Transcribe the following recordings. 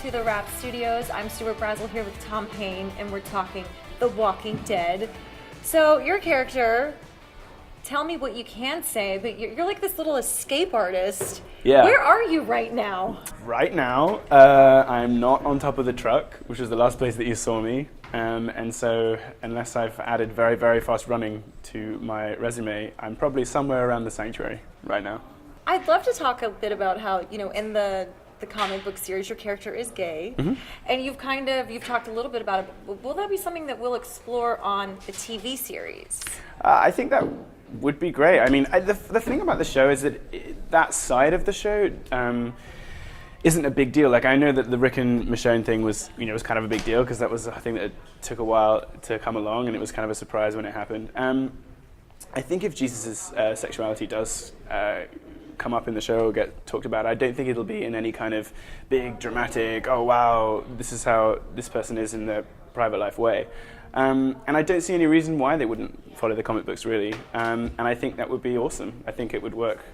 to the Rap Studios. I'm Stuart Brazel here with Tom Pähn, and we're talking The Walking Dead. So, your character, tell me what you can say, but you're like this little escape artist. Yeah. Where are you right now? Right now, I'm not on top of the truck, which was the last place that you saw me. And so, unless I've added very, very fast running to my resume, I'm probably somewhere around the sanctuary right now. I'd love to talk a bit about how, in the comic book series, your character is gay, and you've talked a little bit about it. Will that be something that we'll explore on the TV series? I think that would be great. I mean, the thing about the show is that that side of the show isn't a big deal. Like, I know that the Rick and Michonne thing was kind of a big deal because that was a thing that took a while to come along, and it was kind of a surprise when it happened. I think if Jesus' sexuality does come up in the show or get talked about, I don't think it'll be in any kind of big, dramatic, oh wow, this is how this person is in their private life way. And I don't see any reason why they wouldn't follow the comic books, really. And I think that would be awesome. I think it would work.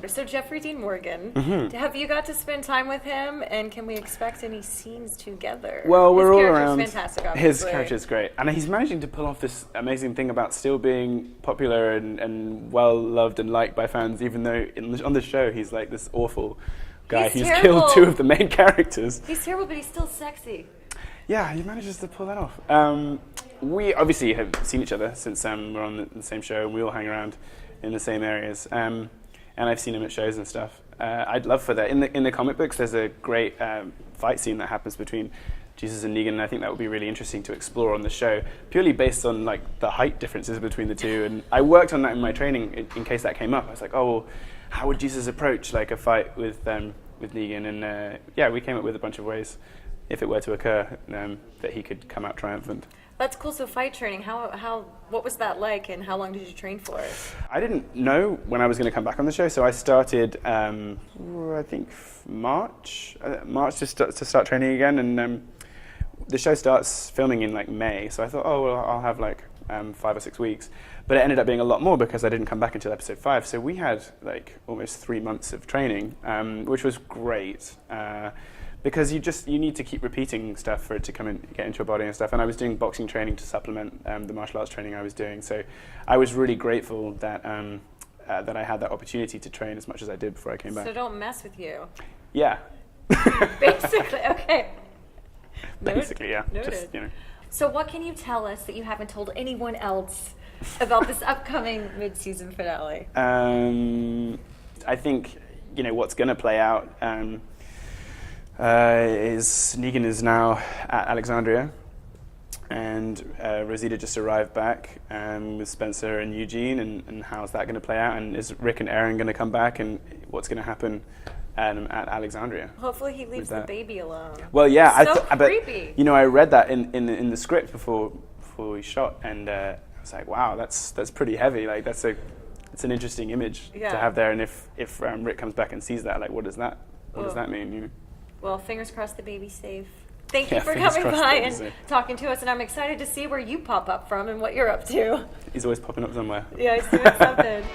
So Jeffrey Dean Morgan, have you got to spend time with him, and can we expect any scenes together? Well, we're all around. His character's fantastic, obviously. His character's great. And he's managing to pull off this amazing thing about still being popular and well-loved and liked by fans, even though on the show he's like this awful guy who's killed two of the main characters. He's terrible, but he's still sexy. Yeah, he manages to pull that off. We obviously have seen each other since we're on the same show, and we all hang around in the same areas. And I've seen him at shows and stuff. I'd love for that. In the comic books, there's a great fight scene that happens between Jesus and Negan, and I think that would be really interesting to explore on the show, purely based on like the height differences between the two. And I worked on that in my training in case that came up. I was like, oh, well, how would Jesus approach like a fight with Negan? And we came up with a bunch of ways, if it were to occur, that he could come out triumphant. That's cool. So fight training, what was that like, and how long did you train for it? I didn't know when I was going to come back on the show, so I started, I think March to start training again, and the show starts filming in like May, so I thought, oh, well, I'll have like 5 or 6 weeks, but it ended up being a lot more because I didn't come back until episode 5, so we had like almost 3 months of training, which was great. Because you need to keep repeating stuff for it to come and get into your body and stuff. And I was doing boxing training to supplement the martial arts training I was doing. So I was really grateful that that I had that opportunity to train as much as I did before I came back. So don't mess with you. Yeah. Basically, okay. Basically, yeah. Noted. Just, So what can you tell us that you haven't told anyone else about this upcoming mid-season finale? I think what's going to play out. Is Negan is now at Alexandria, and Rosita just arrived back with Spencer and Eugene, and how's that going to play out? And is Rick and Aaron going to come back? And what's going to happen at Alexandria? Hopefully he leaves the baby alone. Well, yeah, so creepy. I read that in the script before we shot, and I was like, wow, that's pretty heavy. Like it's an interesting image to have there. And if Rick comes back and sees that, like, what does that mean? Well, fingers crossed the baby's safe. Thank you for coming by and talking to us, and I'm excited to see where you pop up from and what you're up to. He's always popping up somewhere. Yeah, he's doing something.